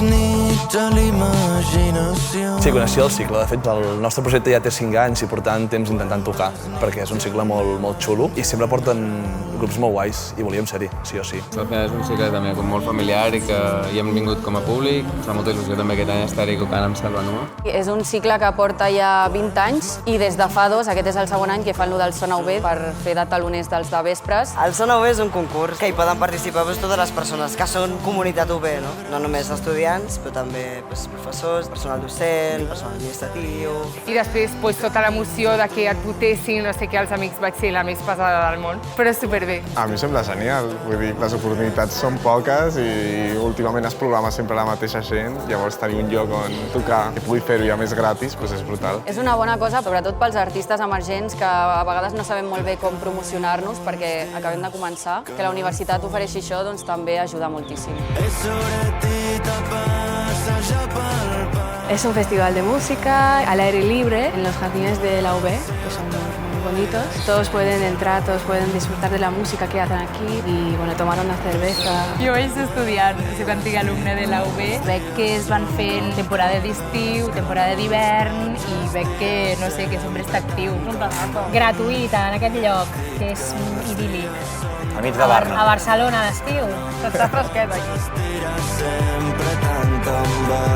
nits a l'imaginació. Sí, coneixia el cicle. De fet, el nostre projecte ja té 5 anys i portant temps intentant tocar, perquè és un cicle molt xulo i sempre porten grups molt guais i volíem ser-hi, sí o sí. Al final és un cicle també molt familiar i que hi hem vingut com a públic. Fa molta il·lusió també aquest any estar-hi tocant amb Salvanua. És un cicle que porta ja 20 anys i des de fa 2, aquest és el segon any que fan lo del Sona UB per fer de taloners dels de vespres. El Sona UB és un concurs que hi poden participar totes les persones que són comunitat UB, no? No només estudiants, però també professors, personal docent, personal administratiu. I després tota l'emoció de que et votessin, no sé què, els amics vaig ser la més pesada del món, però superbé. A mi sembla genial, vull dir, les oportunitats són poques i últimament es programa sempre la mateixa gent, llavors tenir un lloc on tocar i pugui fer-ho ja més gratis és brutal. És una bona cosa, sobretot pels artistes emergents que a vegades no sabem molt bé com promocionar-nos perquè acabem de començar. Que la universitat ofereixi això doncs també ajuda moltíssim. Es un festival de música al aire libre en los jardines de la UB, que son muy bonitos. Todos pueden entrar, todos pueden disfrutar de la música que hacen aquí y tomar una cerveza. Jo vaig estudiar, soc antiga alumne de la UB. Veig que es van fent temporada d'estiu, temporada d'hivern i veig que, no sé, que sempre està actiu. Gratuïta en aquest lloc, que és idíl·lic. Al mig de Barna. A Barcelona, a l'estiu. Està fresquet aquí. Sempre tant en va.